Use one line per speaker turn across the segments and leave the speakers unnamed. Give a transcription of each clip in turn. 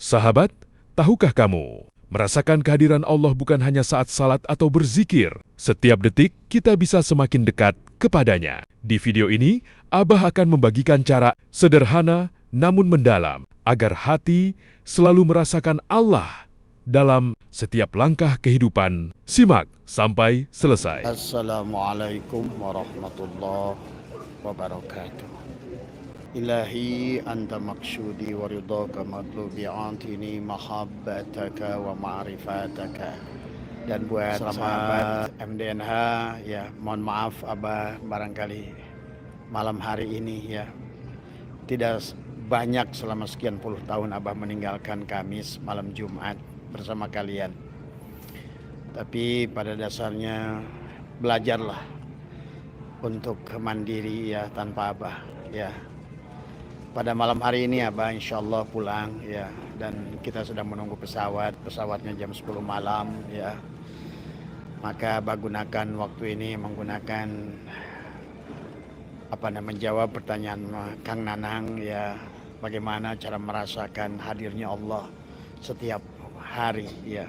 Sahabat, tahukah kamu, merasakan kehadiran Allah bukan hanya saat salat atau berzikir. Setiap detik kita bisa semakin dekat kepadanya. Di video ini, Abah akan membagikan cara sederhana namun mendalam agar hati selalu merasakan Allah dalam setiap langkah kehidupan. Simak sampai selesai.
Assalamualaikum warahmatullahi wabarakatuh. Ilahi anta maksudi wa ridhaka matlubi antini mahabbataka wa ma'rifataka. Dan buat sahabat MDNH, ya mohon maaf Abah barangkali malam hari ini ya tidak banyak selama sekian puluh tahun Abah meninggalkan Kamis malam Jumat bersama kalian. Tapi pada dasarnya belajarlah untuk mandiri ya tanpa Abah ya. Pada malam hari ini Abah insya Allah pulang ya, dan kita sedang menunggu pesawatnya jam 10 malam ya. Maka Abah gunakan waktu ini menggunakan menjawab pertanyaan Kang Nanang ya, bagaimana cara merasakan hadirnya Allah setiap hari ya.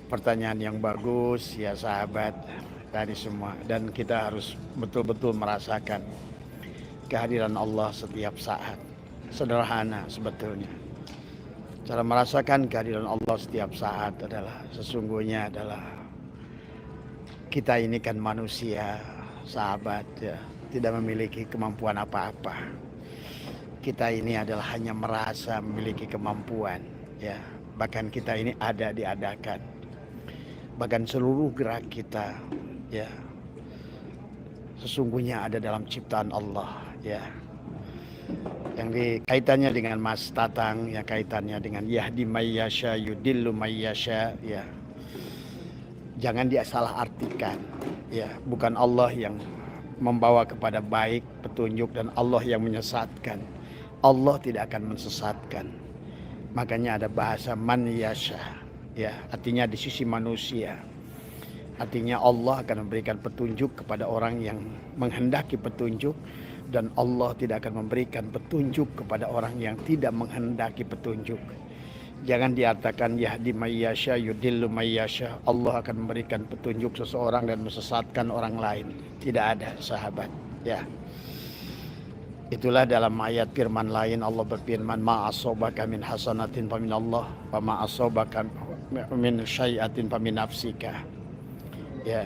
Pertanyaan yang bagus ya sahabat tadi semua, dan kita harus betul-betul merasakan kehadiran Allah setiap saat. Sederhana sebetulnya. Cara merasakan kehadiran Allah setiap saat adalah sesungguhnya adalah kita ini kan manusia sahabat ya, tidak memiliki kemampuan apa-apa. Kita ini adalah hanya merasa memiliki kemampuan ya. Bahkan kita ini ada diadakan. Bahkan seluruh gerak kita ya sesungguhnya ada dalam ciptaan Allah ya. Yang kaitannya dengan Mas Tatang ya, kaitannya dengan yahdi mayyasha yudillu mayyasha ya. Jangan dia salah artikan ya, bukan Allah yang membawa kepada baik petunjuk dan Allah yang menyesatkan. Allah tidak akan mensesatkan. Makanya ada bahasa man yasha ya, artinya di sisi manusia. Artinya Allah akan memberikan petunjuk kepada orang yang menghendaki petunjuk, dan Allah tidak akan memberikan petunjuk kepada orang yang tidak menghendaki petunjuk. Jangan diartikan yahdi mayyasha yudillu mayyasha, Allah akan memberikan petunjuk seseorang dan mesesatkan orang lain. Tidak ada sahabat ya. Itulah dalam ayat firman lain Allah berfirman, ma asobaka min hasanatin famin Allah wa ma asobaka min syai'atin famin nafsika. Ya,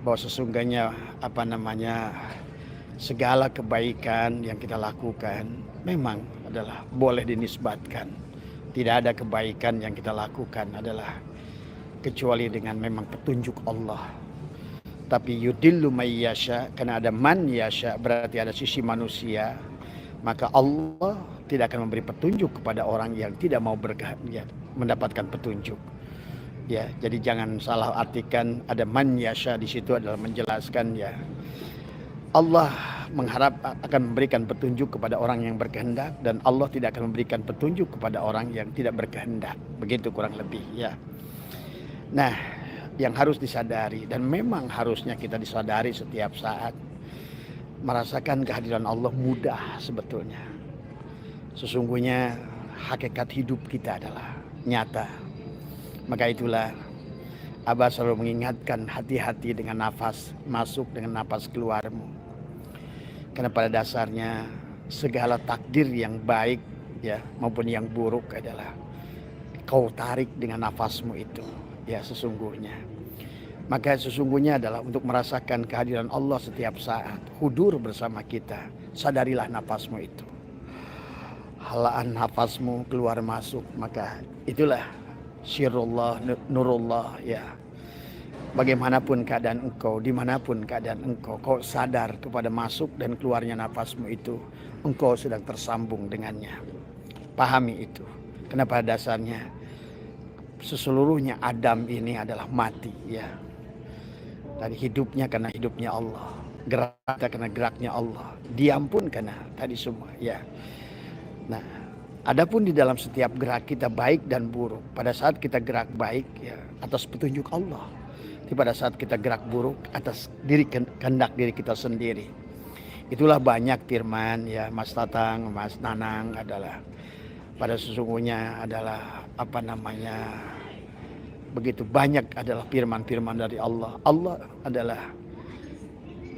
bahwa sesungguhnya segala kebaikan yang kita lakukan memang adalah boleh dinisbatkan. Tidak ada kebaikan yang kita lakukan adalah kecuali dengan memang petunjuk Allah. Tapi yudillu mayyasha, karena ada man yasha, berarti ada sisi manusia. Maka Allah tidak akan memberi petunjuk kepada orang yang tidak mau mendapatkan petunjuk. Ya, jadi jangan salah artikan ada man yasha di situ adalah menjelaskan ya. Allah mengharap akan memberikan petunjuk kepada orang yang berkehendak, dan Allah tidak akan memberikan petunjuk kepada orang yang tidak berkehendak. Begitu kurang lebih ya. Nah, yang harus disadari, dan memang harusnya kita disadari setiap saat, merasakan kehadiran Allah mudah sebetulnya. Sesungguhnya hakikat hidup kita adalah nyata. Maka itulah Abah selalu mengingatkan, hati-hati dengan nafas masuk dengan nafas keluarmu. Karena pada dasarnya segala takdir yang baik ya maupun yang buruk adalah kau tarik dengan nafasmu itu ya sesungguhnya. Maka sesungguhnya adalah untuk merasakan kehadiran Allah setiap saat, hudur bersama kita. Sadarilah nafasmu itu. Halaan nafasmu keluar masuk, maka itulah syirullah, nurullah ya. Bagaimanapun keadaan engkau, dimanapun keadaan engkau, kau sadar kepada masuk dan keluarnya nafasmu itu, engkau sedang tersambung dengannya. Pahami itu. Karena pada dasarnya seseluruhnya Adam ini adalah mati ya. Dan hidupnya karena hidupnya Allah, geraknya karena geraknya Allah, diam pun karena tadi semua ya. Nah, adapun di dalam setiap gerak kita baik dan buruk, pada saat kita gerak baik ya atas petunjuk Allah, pada saat kita gerak buruk atas kehendak diri kita sendiri. Itulah banyak firman ya Mas Tatang, Mas Nanang adalah pada sesungguhnya adalah apa namanya, begitu banyak adalah firman-firman dari Allah. Allah adalah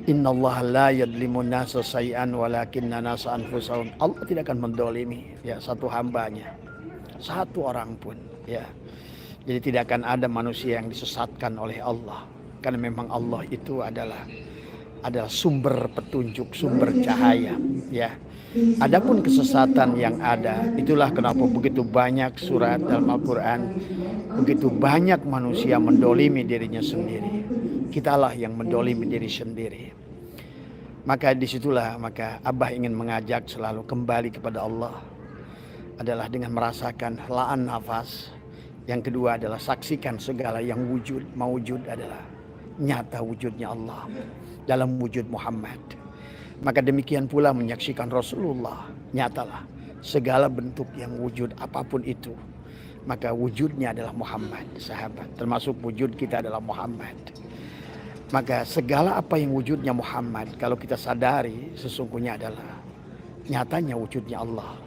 innallaha la yadlimun nasa say'an walakinna nasa anfusahum. Allah tidak akan mendolimi ya satu hambanya, satu orang pun ya. Jadi tidak akan ada manusia yang disesatkan oleh Allah, karena memang Allah itu adalah sumber petunjuk, sumber cahaya ya. Adapun kesesatan yang ada, itulah kenapa begitu banyak surat dalam Al-Quran, begitu banyak manusia mendolimi dirinya sendiri. Kitalah yang mendolimi diri sendiri. Maka disitulah maka Abah ingin mengajak selalu kembali kepada Allah, adalah dengan merasakan helaan nafas. Yang kedua adalah saksikan segala yang wujud, maujud adalah nyata wujudnya Allah dalam wujud Muhammad. Maka demikian pula menyaksikan Rasulullah, nyatalah segala bentuk yang wujud apapun itu. Maka wujudnya adalah Muhammad, sahabat. Termasuk wujud kita adalah Muhammad. Maka segala apa yang wujudnya Muhammad, kalau kita sadari sesungguhnya adalah nyatanya wujudnya Allah.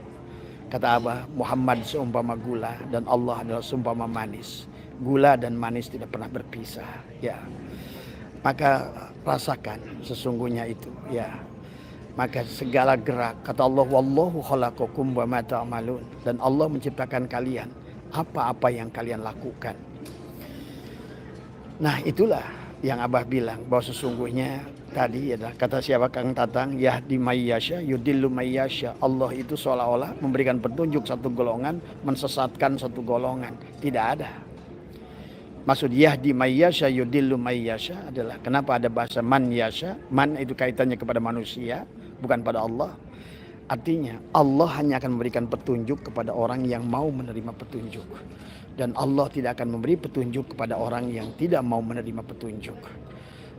Kata Abah, Muhammad seumpama gula dan Allah adalah seumpama manis. Gula dan manis tidak pernah berpisah ya. Maka rasakan sesungguhnya itu ya. Maka segala gerak, kata Allah, wallahu khalaqakum wa ma ta'malun, dan Allah menciptakan kalian apa-apa yang kalian lakukan. Nah itulah yang Abah bilang bahwa sesungguhnya tadi adalah kata siapa Kang Tatang, yahdi mayyasya yudillu mayyasya. Allah itu seolah-olah memberikan petunjuk satu golongan, mensesatkan satu golongan. Tidak ada. Maksud yahdi mayyasya yudillu mayyasya adalah kenapa ada bahasa man yasya. Man itu kaitannya kepada manusia, bukan pada Allah. Artinya Allah hanya akan memberikan petunjuk kepada orang yang mau menerima petunjuk. Dan Allah tidak akan memberi petunjuk kepada orang yang tidak mau menerima petunjuk.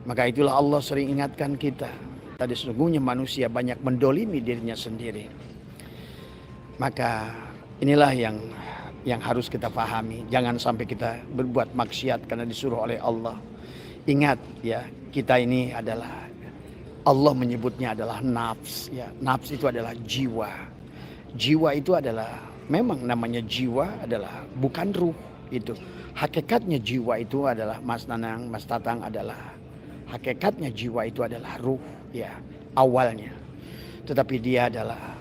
Maka itulah Allah sering ingatkan kita. Tadi sesungguhnya manusia banyak mendolimi dirinya sendiri. Maka inilah yang harus kita pahami. Jangan sampai kita berbuat maksiat karena disuruh oleh Allah. Ingat ya, kita ini adalah, Allah menyebutnya adalah nafs ya. Nafs itu adalah jiwa. Jiwa itu adalah, memang namanya jiwa adalah bukan ruh itu. Hakikatnya jiwa itu adalah Mas Nanang, Mas Tatang adalah hakikatnya jiwa itu adalah ruh ya, awalnya. Tetapi dia adalah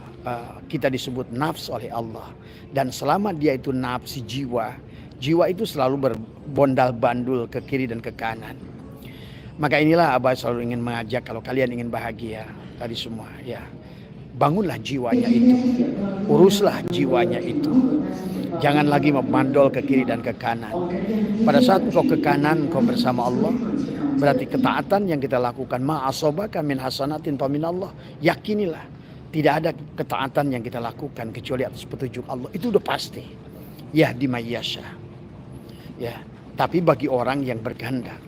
kita disebut nafs oleh Allah. Dan selama dia itu nafsi jiwa, jiwa itu selalu berbondal-bandul ke kiri dan ke kanan. Maka inilah Abah selalu ingin mengajak, kalau kalian ingin bahagia tadi semua ya, bangunlah jiwanya itu, uruslah jiwanya itu. Jangan lagi memandol ke kiri dan ke kanan. Pada saat kau ke kanan, kau bersama Allah, berarti ketaatan yang kita lakukan ma'asobaka min hasanatin faminallah. Yakinilah tidak ada ketaatan yang kita lakukan kecuali atas petunjuk Allah. Itu udah pasti. Yahdi mayyasya. Ya, tapi bagi orang yang berkehendak.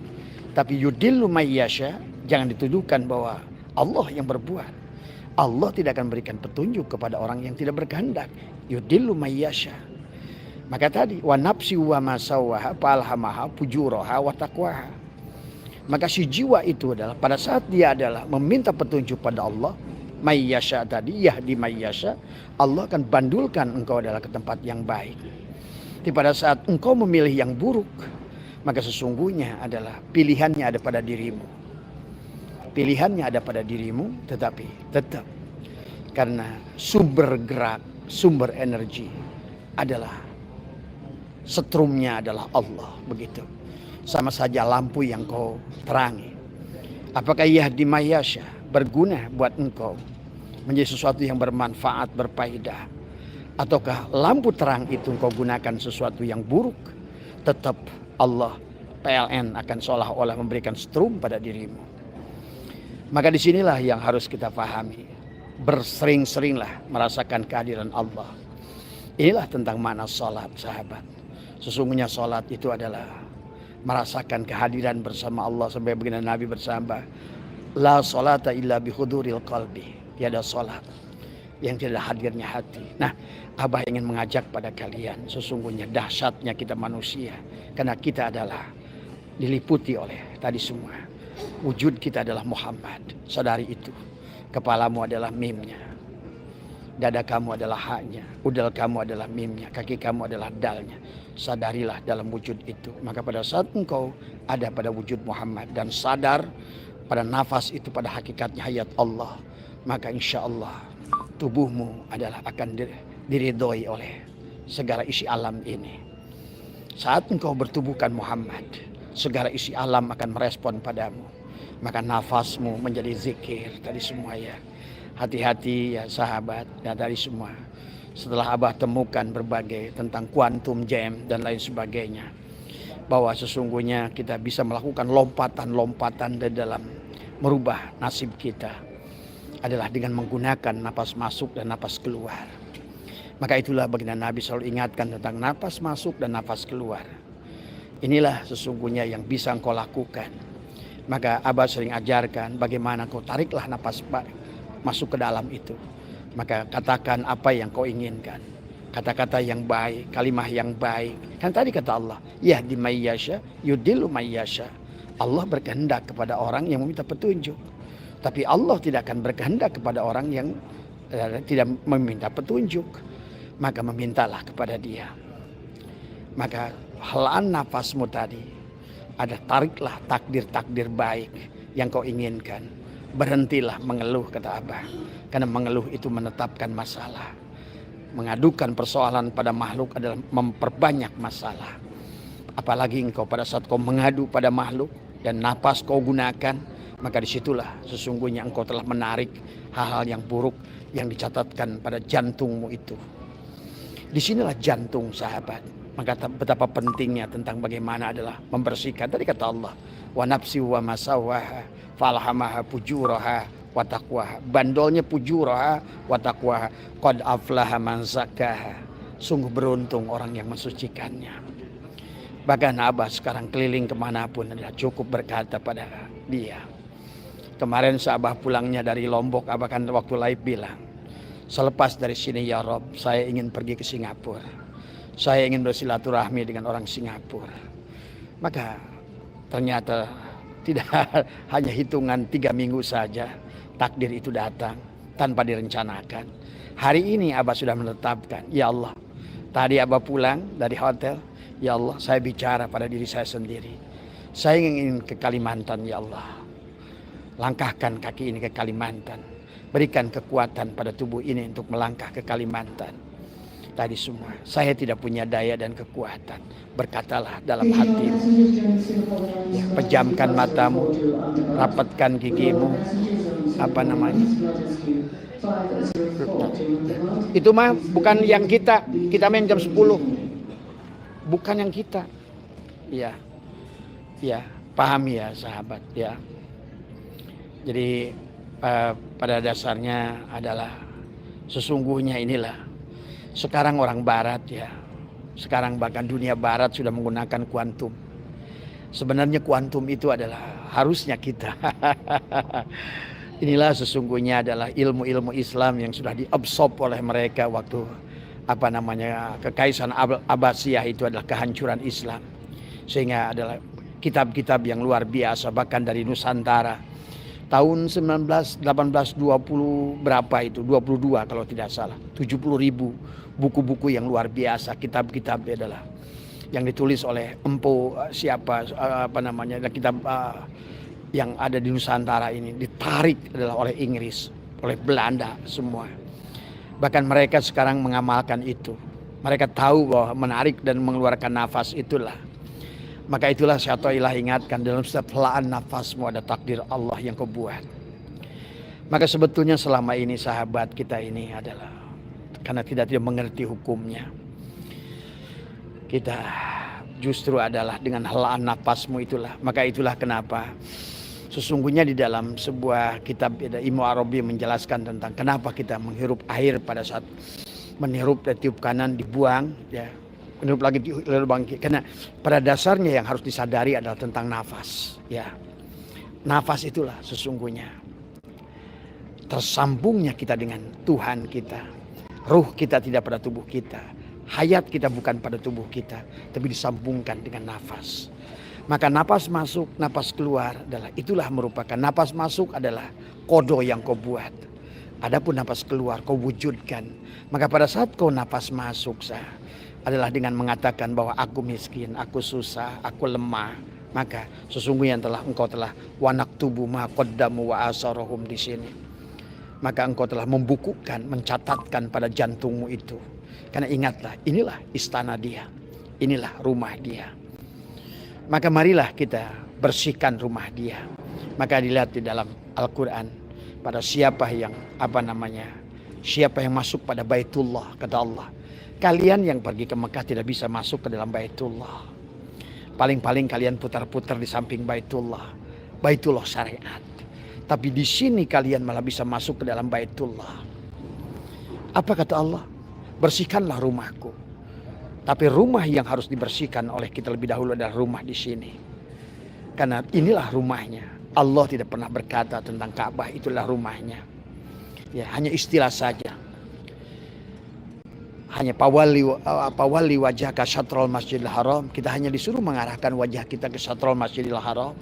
Tapi yudillu mayyasya, jangan dituduhkan bahwa Allah yang berbuat. Allah tidak akan berikan petunjuk kepada orang yang tidak berkehendak. Yudillu mayyasya. Maka tadi wa nafsi wa ma sawwaha falhamaha fujuraha wa taqwaha. Maka si jiwa itu adalah pada saat dia adalah meminta petunjuk pada Allah, mayyasya tadi, yahdi mayyasya, Allah akan bandulkan engkau adalah ke tempat yang baik. Tapi pada saat engkau memilih yang buruk, maka sesungguhnya adalah pilihannya ada pada dirimu. Pilihannya ada pada dirimu, tetapi tetap karena sumber gerak, sumber energi adalah setrumnya adalah Allah, begitu. Sama saja lampu yang kau terangi. Apakah yahdi mayyasya berguna buat engkau menjadi sesuatu yang bermanfaat, berfaedah, ataukah lampu terang itu engkau gunakan sesuatu yang buruk? Tetap Allah PLN akan seolah-olah memberikan setrum pada dirimu. Maka disinilah yang harus kita pahami. Bersering-seringlah merasakan kehadiran Allah. Inilah tentang makna salat, sahabat. Sesungguhnya salat itu adalah merasakan kehadiran bersama Allah. Sampai begini Nabi bersama, la salata illa bihuduril qalbi. Tiada salat yang tidak hadirnya hati. Nah, Abah ingin mengajak pada kalian, sesungguhnya dahsyatnya kita manusia. Karena kita adalah diliputi oleh tadi semua. Wujud kita adalah Muhammad. Sadari itu. Kepalamu adalah mimnya. Dada kamu adalah haknya. Udal kamu adalah mimnya. Kaki kamu adalah dalnya. Sadarilah dalam wujud itu. Maka pada saat engkau ada pada wujud Muhammad dan sadar pada nafas itu pada hakikatnya hayat Allah, maka insya Allah tubuhmu adalah akan diridhoi oleh segala isi alam ini. Saat engkau bertubuhkan Muhammad, segala isi alam akan merespon padamu. Maka nafasmu menjadi zikir tadi semua ya. Hati-hati ya sahabat ya dari semua. Setelah Abah temukan berbagai tentang quantum jam dan lain sebagainya, bahwa sesungguhnya kita bisa melakukan lompatan-lompatan di dalam merubah nasib kita adalah dengan menggunakan napas masuk dan napas keluar. Maka itulah baginda Nabi selalu ingatkan tentang napas masuk dan napas keluar. Inilah sesungguhnya yang bisa engkau lakukan. Maka Abah sering ajarkan bagaimana kau tariklah napas masuk ke dalam itu. Maka katakan apa yang kau inginkan. Kata-kata yang baik, kalimah yang baik. Kan tadi kata Allah, yahdi may yasha, yudillu may yasha. Allah berkehendak kepada orang yang meminta petunjuk. Tapi Allah tidak akan berkehendak kepada orang yang tidak meminta petunjuk. Maka memintalah kepada Dia. Maka helaan nafasmu tadi, ada tariklah takdir-takdir baik yang kau inginkan. Berhentilah mengeluh kata Abah. Karena mengeluh itu menetapkan masalah. Mengadukan persoalan pada makhluk adalah memperbanyak masalah. Apalagi engkau pada saat kau mengadu pada makhluk dan napas kau gunakan, maka disitulah sesungguhnya engkau telah menarik hal-hal yang buruk yang dicatatkan pada jantungmu itu. Disinilah jantung sahabat. Maka betapa pentingnya tentang bagaimana adalah membersihkan. Tadi kata Allah, wa nafsi wa masawaha falhamaha fujuraha wa taqwaha. Bandolnya fujuraha wa taqwaha. Qad aflaha man zakkaha. Sungguh beruntung orang yang mensucikannya. Bahkan Abah sekarang keliling kemanapun adalah cukup berkata pada dia. Kemarin seabah pulangnya dari Lombok, Abah kan waktu live bilang, selepas dari sini ya Rob, saya ingin pergi ke Singapura. Saya ingin bersilaturahmi dengan orang Singapura. Maka ternyata tidak hanya hitungan 3 minggu saja takdir itu datang tanpa direncanakan. Hari ini Abah sudah menetapkan, ya Allah, tadi Abah pulang dari hotel, ya Allah, saya bicara pada diri saya sendiri. Saya ingin ke Kalimantan, ya Allah. Langkahkan kaki ini ke Kalimantan. Berikan kekuatan pada tubuh ini untuk melangkah ke Kalimantan. Tadi semua, saya tidak punya daya dan kekuatan. Berkatalah dalam hatimu. Ya, pejamkan matamu, rapatkan gigimu. Apa namanya? Itu mah bukan yang kita main jam 10. Bukan yang kita. Ya, ya, paham ya sahabat ya. Jadi pada dasarnya adalah sesungguhnya inilah. Sekarang orang barat ya, sekarang bahkan dunia barat sudah menggunakan kuantum. Sebenarnya kuantum itu adalah harusnya kita. Inilah sesungguhnya adalah ilmu-ilmu Islam yang sudah diabsorb oleh mereka waktu Kekaisaran Abbasiyah itu adalah kehancuran Islam. Sehingga adalah kitab-kitab yang luar biasa bahkan dari Nusantara. Tahun 1820 berapa itu? 22 kalau tidak salah. 70.000 buku-buku yang luar biasa, kitab-kitab adalah yang ditulis oleh empu kitab yang ada di Nusantara ini ditarik adalah oleh Inggris, oleh Belanda semua. Bahkan mereka sekarang mengamalkan itu. Mereka tahu bahwa menarik dan mengeluarkan nafas itulah. Maka itulah syaitanillah ingatkan dalam setiap helaan nafasmu ada takdir Allah yang kau buat. Maka sebetulnya selama ini sahabat kita ini adalah karena tidak mengerti hukumnya. Kita justru adalah dengan helaan nafasmu itulah. Maka itulah kenapa sesungguhnya di dalam sebuah kitab Ibnu Arabi menjelaskan tentang kenapa kita menghirup air pada saat meniup dan tiup kanan dibuang ya. Meniup lagi lubang kiri. Karena pada dasarnya yang harus disadari adalah tentang nafas ya. Nafas itulah sesungguhnya tersambungnya kita dengan Tuhan kita. Ruh kita tidak pada tubuh kita. Hayat kita bukan pada tubuh kita, tapi disambungkan dengan nafas. Maka napas masuk, napas keluar adalah itulah merupakan napas masuk adalah kodo yang kau buat. Adapun napas keluar kau wujudkan. Maka pada saat kau napas masuk adalah dengan mengatakan bahwa aku miskin, aku susah, aku lemah. Maka sesungguhnya engkau telah wanak tubuh ma qaddamu wa asarahum di sini. Maka engkau telah membukukan, mencatatkan pada jantungmu itu. Karena ingatlah, inilah istana dia. Inilah rumah dia. Maka marilah kita bersihkan rumah dia. Maka dilihat di dalam Al-Quran. Pada siapa yang siapa yang masuk pada Baitullah, kata Allah. Kalian yang pergi ke Mekah tidak bisa masuk ke dalam Baitullah. Paling-paling kalian putar-putar di samping Baitullah. Baitullah syariat. Tapi di sini kalian malah bisa masuk ke dalam Baitullah. Apa kata Allah? Bersihkanlah rumahku. Tapi rumah yang harus dibersihkan oleh kita lebih dahulu adalah rumah di sini. Karena inilah rumahnya. Allah tidak pernah berkata tentang Ka'bah itulah rumahnya. Ya, hanya istilah saja. Hanya pawali wajah ke syatrul masjidil haram. Kita hanya disuruh mengarahkan wajah kita ke syatrul masjidil haram.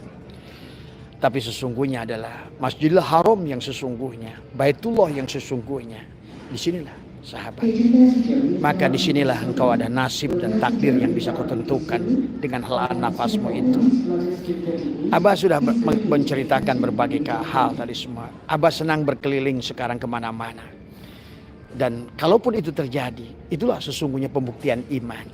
Tapi sesungguhnya adalah masjidil haram yang sesungguhnya. Baitullah yang sesungguhnya. Disinilah sahabat. Maka disinilah engkau ada nasib dan takdir yang bisa kau tentukan dengan helaan nafasmu itu. Abah sudah menceritakan berbagai hal tadi semua. Abah senang berkeliling sekarang kemana-mana. Dan kalaupun itu terjadi, itulah sesungguhnya pembuktian iman.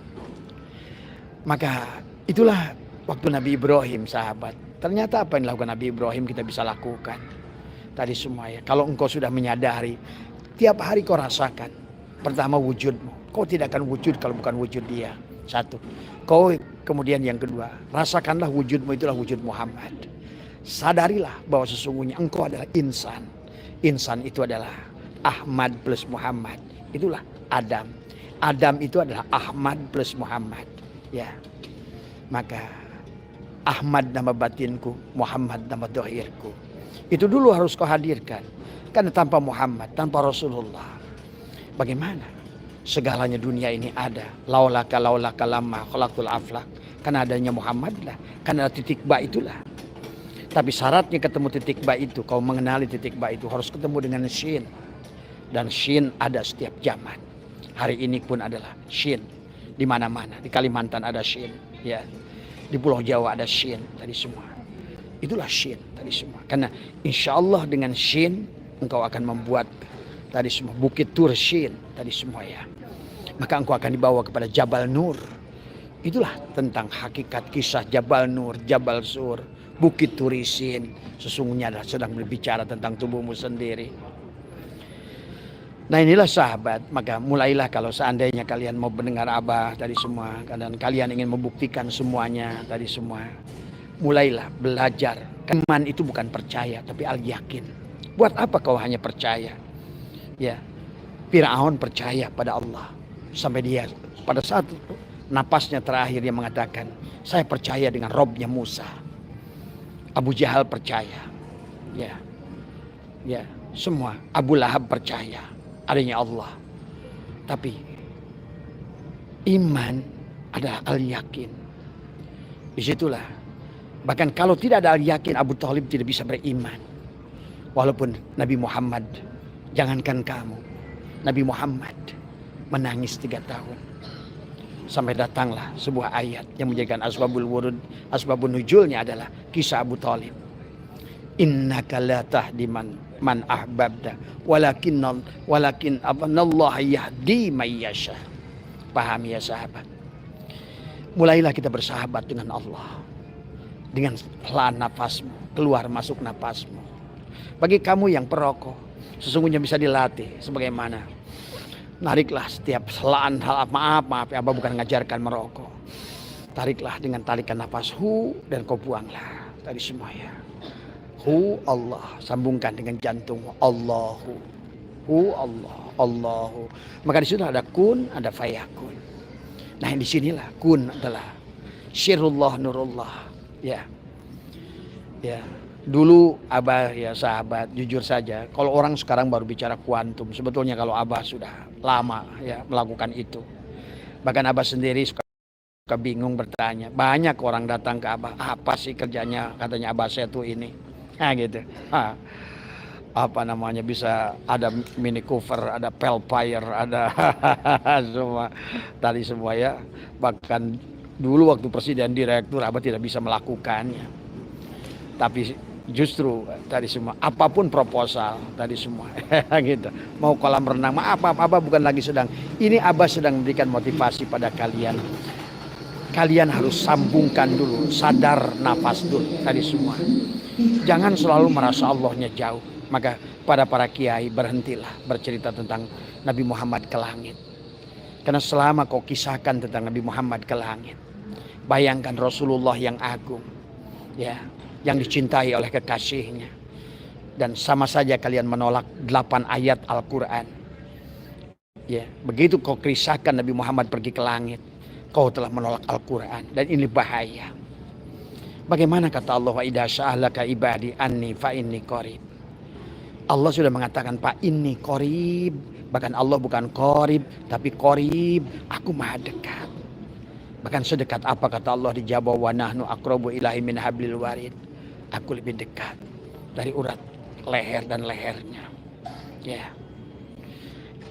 Maka itulah waktu Nabi Ibrahim sahabat. Ternyata apa yang dilakukan Nabi Ibrahim kita bisa lakukan. Tadi semua ya. Kalau engkau sudah menyadari, tiap hari kau rasakan. Pertama wujudmu. Kau tidak akan wujud kalau bukan wujud dia. Satu. Kemudian yang kedua. Rasakanlah wujudmu itulah wujud Muhammad. Sadarilah bahwa sesungguhnya engkau adalah insan. Insan itu adalah Ahmad plus Muhammad. Itulah Adam. Adam itu adalah Ahmad plus Muhammad. Ya. Maka Ahmad nama batinku. Muhammad nama dohirku. Itu dulu harus kau hadirkan. Karena tanpa Muhammad, tanpa Rasulullah. Bagaimana? Segalanya dunia ini ada. Laulaka lama khalaqtul aflak. Karena adanya Muhammad lah. Karena titik ba itulah. Tapi syaratnya ketemu titik ba itu. Kau mengenali titik ba itu. Harus ketemu dengan shin. Dan shin ada setiap zaman. Hari ini pun adalah shin. Di mana-mana. Di Kalimantan ada shin. Ya. Di Pulau Jawa ada shin. Tadi semua. Itulah shin. Tadi semua. Karena insya Allah dengan shin. Engkau akan membuat tadi semua Bukit Tur Shin tadi semua ya. Maka engkau akan dibawa kepada Jabal Nur. Itulah tentang hakikat kisah Jabal Nur, Jabal Sur, Bukit Turisin. Sesungguhnya adalah sedang berbicara tentang tubuhmu sendiri. Nah inilah sahabat. Maka mulailah kalau seandainya kalian mau mendengar Abah tadi semua. Dan kalian ingin membuktikan semuanya tadi semua. Mulailah belajar. Iman itu bukan percaya tapi al-yakin. Buat apa kau hanya percaya? Ya, Fir'aun percaya pada Allah. Sampai dia pada saat napasnya terakhir dia mengatakan, saya percaya dengan Robnya Musa. Abu Jahal percaya. Ya, semua. Abu Lahab percaya adanya Allah. Tapi iman adalah al-yakin. Disitulah. Bahkan kalau tidak ada al-yakin, Abu Thalib tidak bisa beriman. Walaupun Nabi Muhammad, jangankan kamu, Nabi Muhammad menangis 3 tahun. Sampai datanglah sebuah ayat yang menjadikan asbabul wurud, asbabun nuzulnya adalah kisah Abu Thalib. Innaka la tahdi man ahbabta walakin Allah yahdi may yasha. Pahami ya sahabat. Mulailah kita bersahabat dengan Allah. Dengan helaan nafasmu, keluar masuk nafasmu. Bagi kamu yang perokok, sesungguhnya bisa dilatih sebagaimana. Tariklah setiap helaan maaf ya Abah bukan mengajarkan merokok. Tariklah dengan tarikan nafas hu dan kau buanglah. Tadi semua ya. Hu Allah, sambungkan dengan jantung Allahu. Hu Allah, Allahu. Maka di situ ada kun, ada fayakun. Nah di sinilah kun adalah syirullah nurullah. Ya. Dulu Abah ya sahabat, jujur saja, kalau orang sekarang baru bicara kuantum, sebetulnya kalau Abah sudah lama ya melakukan itu. Bahkan Abah sendiri suka suka bingung bertanya. Banyak orang datang ke Abah, apa sih kerjanya? Katanya Abah saya tuh ini. Nah gitu. Apa namanya, bisa ada Mini Cooper, ada Pelfire, ada semua tadi semua ya. Bahkan dulu waktu presiden direktur Abah tidak bisa melakukannya. Tapi justru tadi semua, apapun proposal tadi semua gitu. Mau kolam renang, apa Abah bukan lagi sedang. Ini Abah sedang memberikan motivasi pada kalian. Kalian harus sambungkan dulu, sadar nafas dulu tadi semua. Jangan selalu merasa Allahnya jauh. Maka pada para kiai berhentilah bercerita tentang Nabi Muhammad ke langit. Karena selama kau kisahkan tentang Nabi Muhammad ke langit, bayangkan Rasulullah yang agung, ya, yang dicintai oleh kekasihnya. Dan sama saja kalian menolak 8 ayat Al-Quran. Ya, begitu kau kisahkan Nabi Muhammad pergi ke langit, kau telah menolak Al-Quran. Dan ini bahaya. Bagaimana kata Allah, wa idza sa'alaka ibadi anni fa inni qarib. Allah sudah mengatakan Pak ini qarib. Bahkan Allah bukan qarib tapi qarib, aku maha dekat. Bahkan sedekat apa kata Allah dijawab, wa nahnu aqrabu ilaihi min hablil warid. Aku lebih dekat dari urat leher dan lehernya. Ya.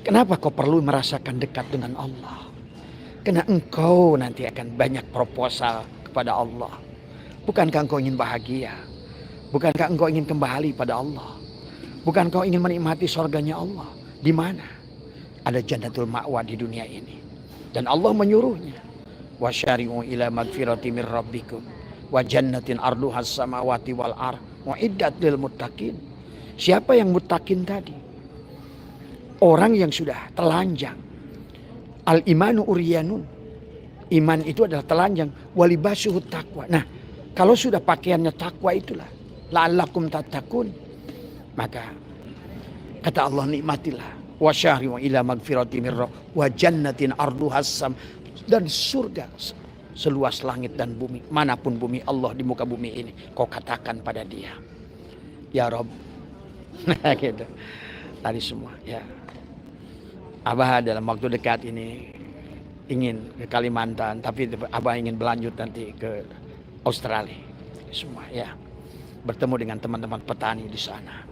Kenapa kau perlu merasakan dekat dengan Allah? Karena engkau nanti akan banyak proposal kepada Allah. Bukankah engkau ingin bahagia? Bukankah engkau ingin kembali pada Allah? Bukan kau ingin menikmati surganya Allah? Di mana? Ada jannatul ma'wa di dunia ini. Dan Allah menyuruhnya. Wasyari'u ila magfirati mir rabbikum wa jannatin arduhas samawati wal ard mu'iddat lil muttaqin. Siapa yang muttaqin tadi? Orang yang sudah telanjang. Al imanu uryanun. Iman itu adalah telanjang. Walibasuhu taqwa. Nah, kalau sudah pakaiannya takwa itulah la'allakum tattaqun. Maka kata Allah, nikmatilah wasyari'u ila magfirati mir wa jannatin arduhas sam, dan surga seluas langit dan bumi. Manapun bumi Allah di muka bumi ini, kau katakan pada dia, ya Rob. Gitu. Tadi semua ya. Abah dalam waktu dekat ini ingin ke Kalimantan, tapi Abah ingin berlanjut nanti ke Australia. Semua ya. Bertemu dengan teman-teman petani di sana.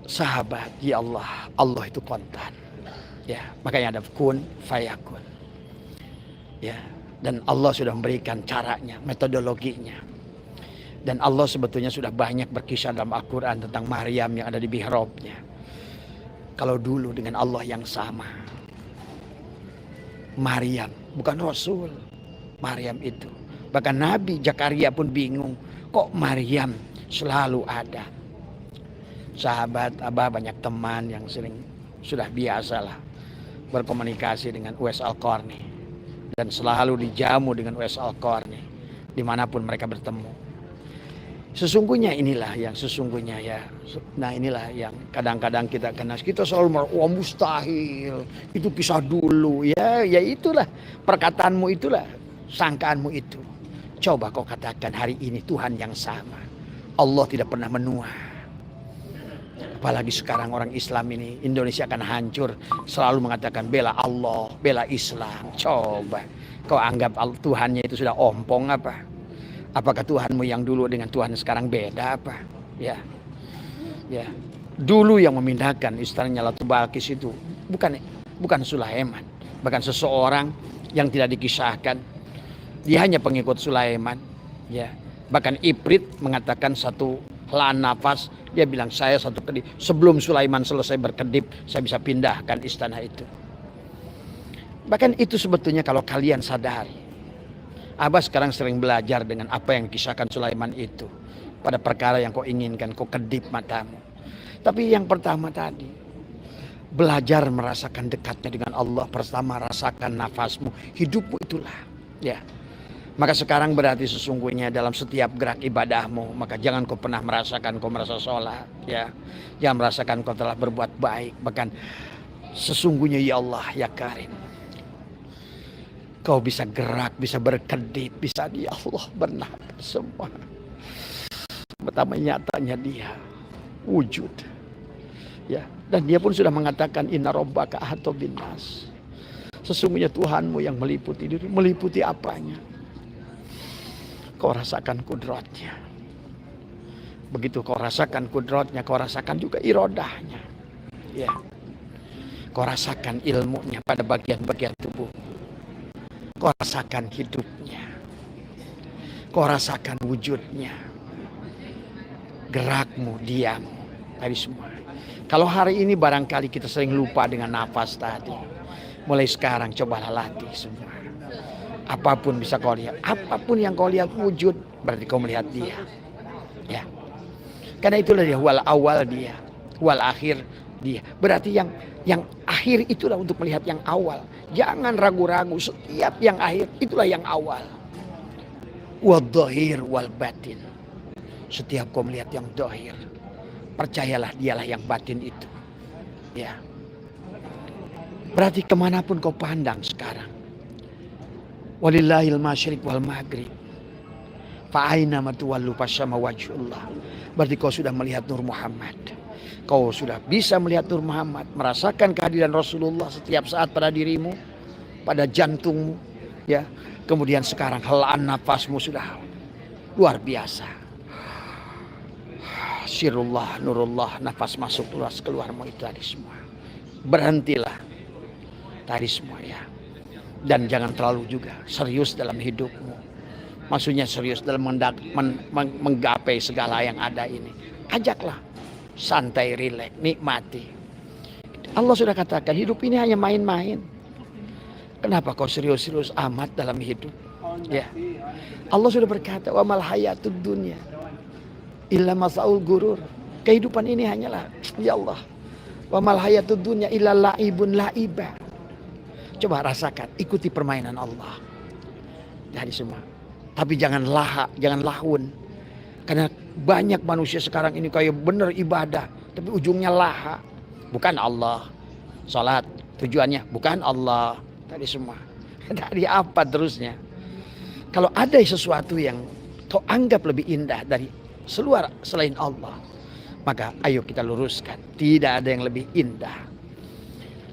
Sahabat, ya Allah, Allah itu kontan. Ya, makanya ada kun fayakun. Ya, dan Allah sudah memberikan caranya, metodologinya. Dan Allah sebetulnya sudah banyak berkisah dalam Al-Quran tentang Maryam yang ada di mihrabnya. Kalau dulu dengan Allah yang sama. Maryam, bukan Rasul. Maryam itu. Bahkan Nabi Zakaria pun bingung. Kok Maryam selalu ada? Sahabat, Abah banyak teman yang sering sudah biasalah berkomunikasi dengan Uwais Al-Qarni. Dan selalu dijamu dengan Uwais Al-Qarni dimanapun mereka bertemu. Sesungguhnya inilah yang sesungguhnya ya. Nah inilah yang kadang-kadang kita kena. Kita selalu wah mustahil. Itu pisah dulu ya. Ya itulah perkataanmu, itulah sangkaanmu itu. Coba kau katakan hari ini Tuhan yang sama. Allah tidak pernah menua. Apalagi sekarang orang Islam ini, Indonesia akan hancur. Selalu mengatakan bela Allah, bela Islam. Coba kau anggap Tuhannya itu sudah ompong apa? Apakah Tuhanmu yang dulu dengan Tuhan sekarang beda apa? Ya, ya. Dulu yang memindahkan istananya Ratu Balkis itu bukan Sulaiman, bahkan seseorang yang tidak dikisahkan. Dia hanya pengikut Sulaiman. Ya, bahkan Ibrit mengatakan satu helaan nafas. Dia bilang saya satu kedip. Sebelum Sulaiman selesai berkedip, saya bisa pindahkan istana itu. Bahkan itu sebetulnya kalau kalian sadari. Abah sekarang sering belajar dengan apa yang kisahkan Sulaiman itu. Pada perkara yang kau inginkan, kau kedip matamu. Tapi yang pertama tadi. Belajar merasakan dekatnya dengan Allah. Pertama rasakan nafasmu. Hidupmu itulah. Ya. Maka sekarang berarti sesungguhnya dalam setiap gerak ibadahmu, maka jangan kau pernah merasakan kau merasa sholat, ya. Jangan merasakan kau telah berbuat baik. Bahkan sesungguhnya ya Allah ya Karim, kau bisa gerak, bisa berkedip, bisa ya Allah benar semua. Betapa nyatanya dia wujud, ya. Dan dia pun sudah mengatakan inna rabbaka ahata binnas. Sesungguhnya Tuhanmu yang meliputi diri. Meliputi apanya? Kau rasakan kudratnya. Begitu kau rasakan kudratnya, kau rasakan juga irodahnya. Ya. Kau rasakan ilmunya pada bagian-bagian tubuh. Kau rasakan hidupnya. Kau rasakan wujudnya. Gerakmu, diammu. Tadi semua. Kalau hari ini barangkali kita sering lupa dengan nafas tadi. Mulai sekarang cobalah latih semua. Apapun bisa kau lihat. Apapun yang kau lihat wujud, berarti kau melihat dia. Ya. Karena itulah dia wal awal dia. Wal akhir dia. Berarti yang akhir itulah untuk melihat yang awal. Jangan ragu-ragu, setiap yang akhir itulah yang awal. Wal dhahir wal batin. Setiap kau melihat yang dhahir, percayalah dialah yang batin itu. Ya. Berarti kemanapun kau pandang sekarang. Walillahil masyriq wal maghrib. Fa'aina matuwallu fasyama wajhullah. Berarti kau sudah melihat Nur Muhammad. Kau sudah bisa melihat Nur Muhammad. Merasakan kehadiran Rasulullah setiap saat pada dirimu. Pada jantungmu. Ya. Kemudian sekarang helaan nafasmu sudah luar biasa. Sirullah, nurullah, nafas masuk keluarmu itu tadi semua. Berhentilah tadi semua ya. Dan jangan terlalu juga serius dalam hidupmu. Maksudnya serius dalam menggapai segala yang ada ini. Ajaklah santai, rileks, nikmati. Allah sudah katakan hidup ini hanya main-main. Kenapa kau serius-serius amat dalam hidup? Ya. Allah sudah berkata, wa mal hayatud dunya illa masaul gurur. Kehidupan ini hanyalah, ya Allah, wa mal hayatud dunya illa laibun laiba. Coba rasakan, ikuti permainan Allah. Jadi semua. Tapi jangan lahak, jangan lahun. Karena banyak manusia sekarang ini kayak benar ibadah, tapi ujungnya lahak. Bukan Allah. Salat tujuannya bukan Allah. Tadi semua. Dari apa terusnya? Kalau ada sesuatu yang kau anggap lebih indah dari selain Allah, maka ayo kita luruskan. Tidak ada yang lebih indah.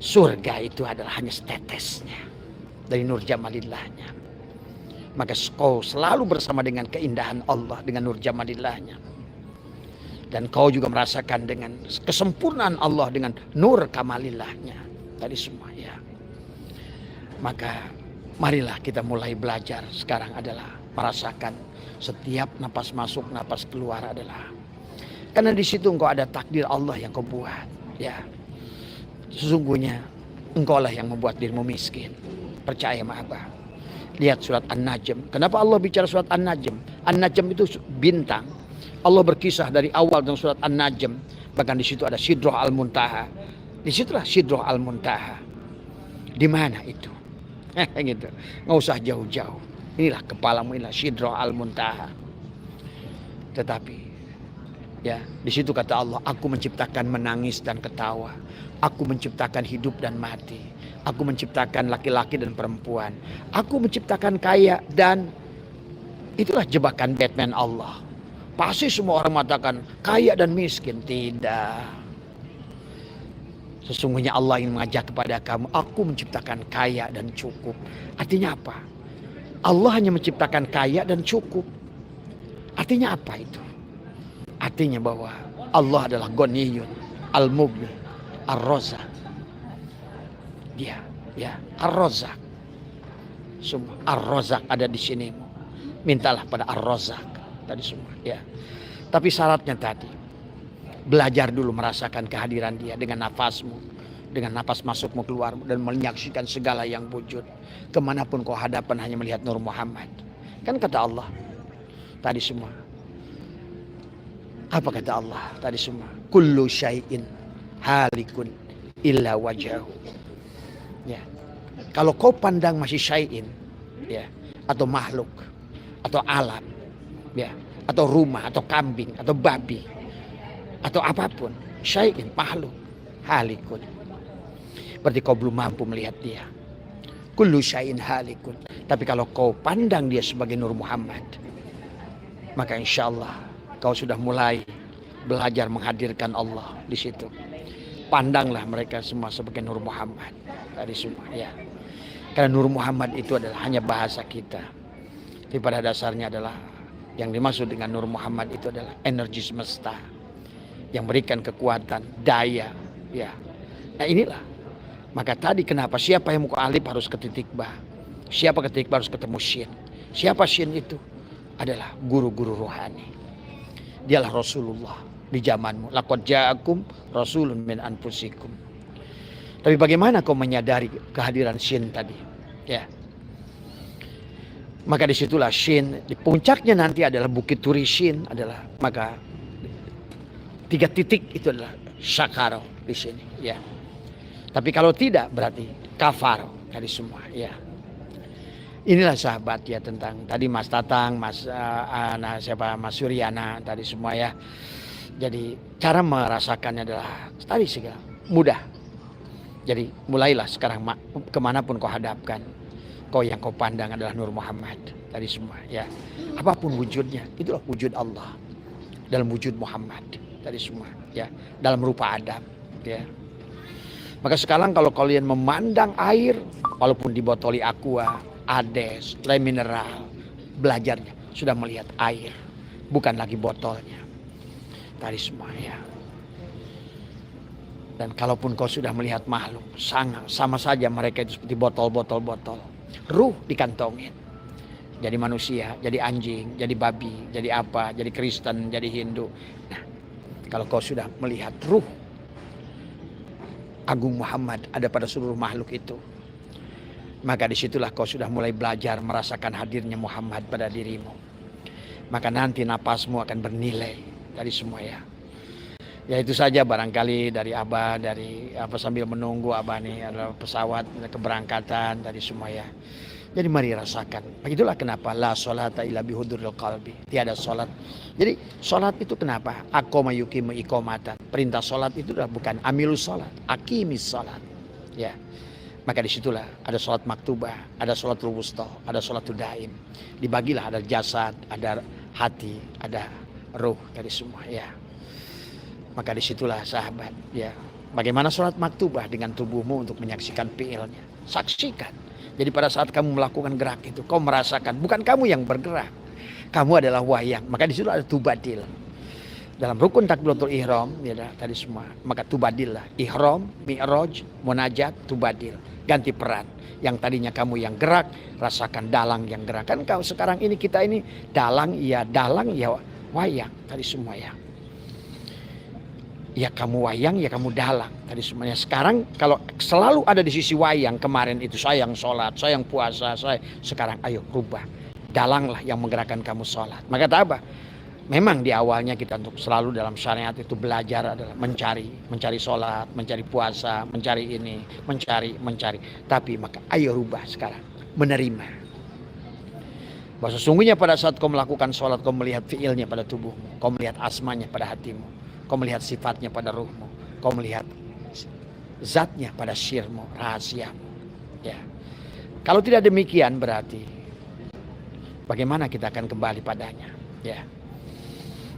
Surga itu adalah hanya setetesnya dari nur jamalillahnya. Maka kau selalu bersama dengan keindahan Allah, dengan nur jamalillahnya. Dan kau juga merasakan dengan kesempurnaan Allah dengan nur kamalillahnya. Tadi semua ya. Maka marilah kita mulai belajar sekarang adalah merasakan setiap napas masuk, napas keluar adalah. Karena di situ engkau ada takdir Allah yang kau buat. Ya. Sesungguhnya engkaulah yang membuat dirimu miskin. Percaya sama Abah. Lihat surat An-Najm. Kenapa Allah bicara surat An-Najm? An-Najm itu bintang. Allah berkisah dari awal dengan surat An-Najm. Bahkan di situ ada Sidrah Al-Muntaha. Di situlah Sidrah Al-Muntaha. Di mana itu? Gitu. Nggak usah jauh-jauh. Inilah kepalamu, inilah Sidrah Al-Muntaha. Tetapi ya, di situ kata Allah, aku menciptakan menangis dan ketawa. Aku menciptakan hidup dan mati. Aku menciptakan laki-laki dan perempuan. Aku menciptakan kaya dan itulah jebakan Batman Allah. Pasti semua orang mengatakan kaya dan miskin. Tidak. Sesungguhnya Allah ingin mengajak kepada kamu, aku menciptakan kaya dan cukup. Artinya apa? Allah hanya menciptakan kaya dan cukup. Artinya apa itu? Artinya bahwa Allah adalah Ghaniyun, Al-Mughni, Ar-Razzaq. Dia, ya, Ar-Razzaq. Semua Ar-Razzaq ada di sini. Mintalah pada Ar-Razzaq tadi semua, ya. Tapi syaratnya tadi, belajar dulu merasakan kehadiran Dia dengan nafasmu, dengan nafas masukmu keluarmu, dan menyaksikan segala yang wujud. Kemanapun kau hadapan hanya melihat Nur Muhammad. Kan kata Allah tadi semua. Apa kata Allah tadi semua? Kullu syai'in halikun illa wajhahu. Ya. Kalau kau pandang masih syai'in, ya, atau makhluk, atau alat, ya, atau rumah, atau kambing, atau babi, atau apapun, syai'in, makhluk, halikun. Berarti kau belum mampu melihat Dia. Kullu syai'in halikun. Tapi kalau kau pandang Dia sebagai Nur Muhammad, maka insya Allah kau sudah mulai belajar menghadirkan Allah di situ. Pandanglah mereka semua sebagai Nur Muhammad. tadi semua ya. Karena Nur Muhammad itu adalah hanya bahasa kita. Tapi pada dasarnya adalah yang dimaksud dengan Nur Muhammad itu adalah energi semesta yang berikan kekuatan, daya ya. Nah inilah. Maka tadi kenapa siapa yang muka alif harus ke titik ba. Siapa ke titik ba harus ketemu syin. Siapa syin itu? Adalah guru-guru rohani. Dialah Rasulullah di zamanmu. Laqad ja'akum rasulun min anfusikum. Tapi bagaimana kau menyadari kehadiran syin tadi? Ya. Maka disitulah syin, di puncaknya nanti adalah Bukit Turi Syin adalah, maka 3 titik itu adalah syakaro di sini. Ya. Tapi kalau tidak berarti kafar dari semua. Ya. Inilah sahabat ya tentang tadi Mas Tatang, Mas Mas Suryana tadi semua ya. Jadi cara merasakannya adalah tadi segala mudah. Jadi mulailah sekarang kemanapun kau hadapkan, kau yang kau pandang adalah Nur Muhammad tadi semua ya. Apapun wujudnya, itulah wujud Allah dalam wujud Muhammad tadi semua ya. Dalam rupa Adam ya. Maka sekarang kalau kalian memandang air, walaupun dibotoli aqua, ades, le mineral, belajarnya sudah melihat air, bukan lagi botolnya tadi semua ya. Dan kalaupun kau sudah melihat makhluk, sama saja mereka itu seperti botol-botol. Ruh dikantongin. Jadi manusia, jadi anjing, jadi babi, jadi apa, jadi Kristen, jadi Hindu. Nah, kalau kau sudah melihat ruh Agung Muhammad ada pada seluruh makhluk itu, maka disitulah kau sudah mulai belajar merasakan hadirnya Muhammad pada dirimu. Maka nanti napasmu akan bernilai dari semua ya. Ya itu saja barangkali dari Abah, dari apa sambil menunggu Abah nih adalah pesawat keberangkatan dari semua ya. Jadi mari rasakan. Begitulah kenapa la sholata illa bihuduril qalbi. Tiada sholat. Jadi sholat itu kenapa? Aqama yuqimu iqamatan. Perintah sholat itu adalah bukan amilus sholat, aqimis sholat. Ya. Maka disitulah ada sholat maktubah, ada sholatul wusta, ada sholatul daim. Dibagilah ada jasad, ada hati, ada ruh dari semua ya. Maka disitulah sahabat ya. Bagaimana sholat maktubah dengan tubuhmu untuk menyaksikan fiilnya. Saksikan. Jadi pada saat kamu melakukan gerak itu, kau merasakan bukan kamu yang bergerak. Kamu adalah wayang. Maka disitu ada tubadil. Dalam rukun takbiratul ihram ya tadi semua. Maka tubadil lah. Ihram, mi'raj, munajat, tubadil. Ganti peran. Yang tadinya kamu yang gerak, rasakan dalang yang gerak. Kan kau sekarang ini kita ini dalang ya wayang tadi semua ya. Ya kamu wayang, ya kamu dalang tadi semuanya. Sekarang kalau selalu ada di sisi wayang, kemarin itu saya yang sholat, saya yang puasa, sekarang ayo rubah. Dalanglah yang menggerakkan kamu sholat. Maka kata apa? Memang di awalnya kita untuk selalu dalam syariat itu belajar adalah mencari sholat, mencari puasa, mencari ini, mencari. Tapi maka ayo rubah sekarang, menerima. Bahwa sesungguhnya pada saat kau melakukan sholat, kau melihat fiilnya pada tubuhmu, kau melihat asmanya pada hatimu. Kau melihat sifatnya pada ruhmu. Kau melihat zatnya pada syirmu, rahasiamu. Ya. Kalau tidak demikian berarti bagaimana kita akan kembali padanya. Ya.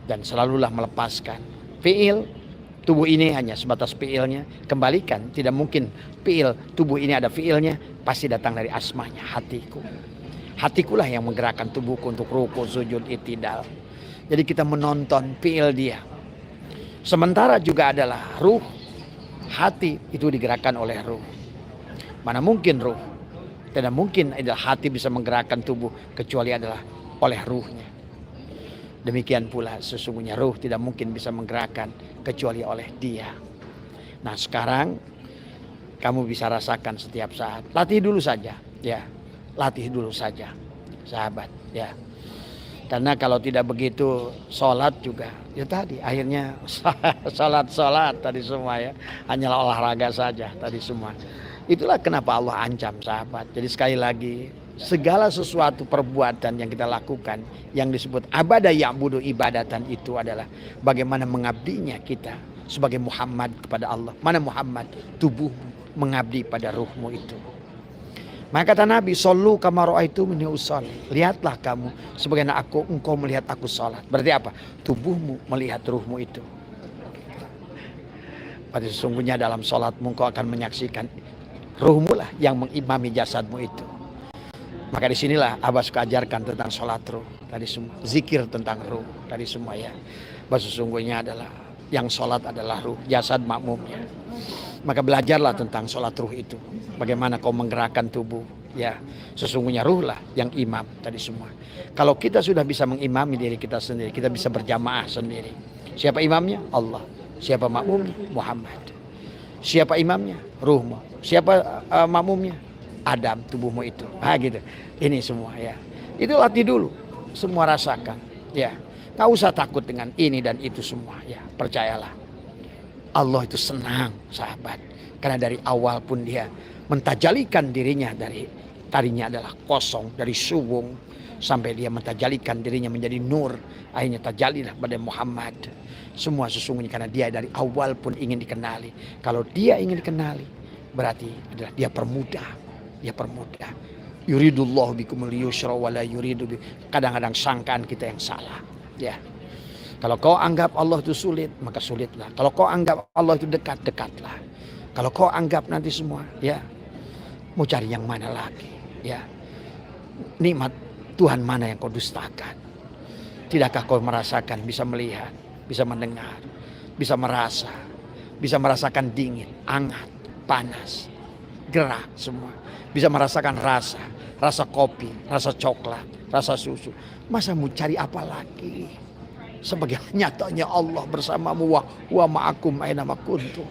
Dan selalulah melepaskan. Fiil tubuh ini hanya sebatas fiilnya. Kembalikan. Tidak mungkin fiil tubuh ini ada fiilnya. Pasti datang dari asmanya, hatiku. Hatikulah yang menggerakkan tubuhku untuk ruku, sujud, itidal. Jadi kita menonton fiil dia. Sementara juga adalah ruh, hati itu digerakkan oleh ruh. Mana mungkin ruh? Tidak mungkin adalah hati bisa menggerakkan tubuh kecuali adalah oleh ruhnya. Demikian pula sesungguhnya ruh tidak mungkin bisa menggerakkan kecuali oleh dia. Nah sekarang kamu bisa rasakan setiap saat. Latih dulu saja, ya. Latih dulu saja, sahabat, ya. Karena kalau tidak begitu sholat juga ya tadi akhirnya sholat tadi semua ya hanyalah olahraga saja tadi semua. Itulah kenapa Allah ancam sahabat. Jadi sekali lagi segala sesuatu perbuatan yang kita lakukan yang disebut abada ya'budu ibadatan itu adalah bagaimana mengabdinya kita sebagai Muhammad kepada Allah. Mana Muhammad? Tubuhmu mengabdi pada ruhmu itu. Maka kata Nabi, "Shollu kama ra'aitumuni usolli." Lihatlah kamu sebagaimana engkau melihat aku salat. Berarti apa? Tubuhmu melihat ruhmu itu. Pada sesungguhnya dalam salatmu engkau akan menyaksikan ruhmu yang mengimami jasadmu itu. Maka disinilah Abah suka ajarkan tentang sholat ruh tadi semua, zikir tentang ruh tadi semua ya. Bahwa sesungguhnya adalah yang sholat adalah ruh, jasad makmumnya. Maka belajarlah tentang sholat ruh itu, bagaimana kau menggerakkan tubuh ya. Sesungguhnya ruh lah yang imam tadi semua. Kalau kita sudah bisa mengimami diri kita sendiri, kita bisa berjamaah sendiri. Siapa imamnya? Allah. Siapa makmumnya? Muhammad. Siapa imamnya? Ruhmu. Siapa makmumnya? Adam, tubuhmu itu. Gitu. Ini semua ya. Itu latih dulu. Semua rasakan. Ya. Gak usah takut dengan ini dan itu semua. Ya. Percayalah. Allah itu senang, sahabat. Karena dari awal pun dia mentajalikan dirinya dari tadinya adalah kosong, dari subung sampai dia mentajalikan dirinya menjadi nur. Akhirnya tajalilah pada Muhammad. Semua sesungguhnya karena dia dari awal pun ingin dikenali. Kalau dia ingin dikenali, berarti adalah dia permudah. Dia permudah. Yuridullahu bikumul yusra wa la yuridu bi. Kadang-kadang sangkaan kita yang salah. Ya. Kalau kau anggap Allah itu sulit, maka sulitlah. Kalau kau anggap Allah itu dekat, dekatlah. Kalau kau anggap nanti semua, ya, mau cari yang mana lagi, ya. Nikmat Tuhan mana yang kau dustakan? Tidakkah kau merasakan, bisa melihat, bisa mendengar, bisa merasakan dingin, hangat, panas, gerak semua. Bisa merasakan rasa kopi, rasa coklat, rasa susu. Masa mau cari apa lagi? Sebagai nyatanya Allah bersamamu wa ma'akum aina ma kuntum.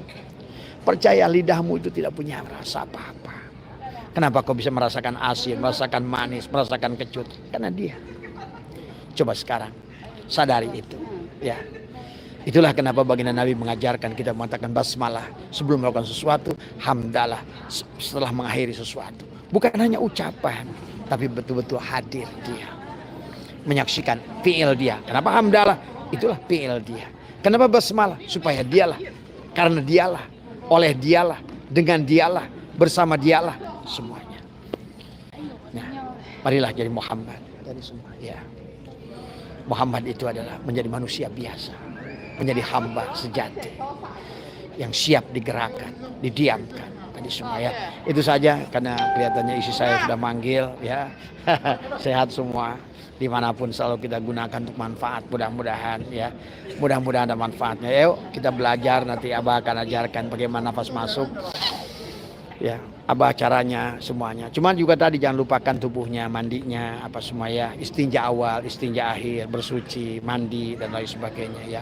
Percaya lidahmu itu tidak punya rasa apa-apa. Kenapa kau bisa merasakan asin, merasakan manis, merasakan kecut? Karena dia. Coba sekarang sadari itu, ya. Itulah kenapa baginda Nabi mengajarkan kita mengatakan basmalah sebelum melakukan sesuatu, hamdalah setelah mengakhiri sesuatu. Bukan hanya ucapan, tapi betul-betul hadir dia. Menyaksikan fi'il dia. Kenapa hamdalah? Itulah fi'il dia. Kenapa basmalah? Supaya dialah, karena dialah, oleh dialah, dengan dialah, bersama dialah semuanya. Nah, marilah jadi Muhammad dari semua. Ya. Muhammad itu adalah menjadi manusia biasa, menjadi hamba sejati yang siap digerakkan, didiamkan tadi semua ya. Itu saja karena kelihatannya istri saya sudah manggil ya. Sehat semua dimanapun selalu kita gunakan untuk manfaat, mudah-mudahan ya. Mudah-mudahan ada manfaatnya. Yuk kita belajar, nanti Abah akan ajarkan bagaimana nafas masuk ya. Abah caranya semuanya. Cuman juga tadi jangan lupakan tubuhnya, mandinya, apa semua ya. Istinja awal, istinja akhir, bersuci, mandi dan lain sebagainya ya.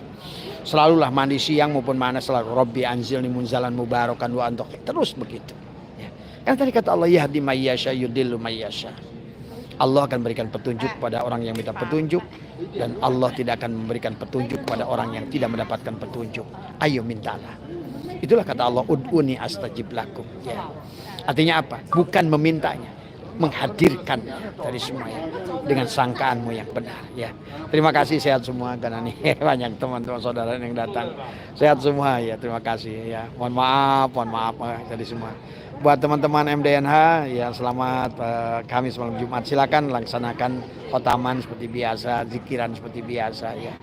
Selalulah mandi siang maupun mana selalu Robbi anzilni munzalan mubarakan wa antok. Terus begitu. Ya. Karena tadi kata Allah yahdi mayyasha yudillu mayyasha. Allah akan berikan petunjuk pada orang yang minta petunjuk dan Allah tidak akan memberikan petunjuk pada orang yang tidak mendapatkan petunjuk. Ayo mintalah. Itulah kata Allah ud'uni astajib lakum ya. Artinya apa? Bukan memintanya, menghadirkan dari semuanya dengan sangkaanmu yang benar ya. Terima kasih, sehat semua karena nih banyak teman-teman saudara yang datang. Sehat semua ya, terima kasih ya. Mohon maaf dari semua. Buat teman-teman MDNH ya, selamat Kamis malam Jumat. Silakan laksanakan khotaman seperti biasa, zikiran seperti biasa ya.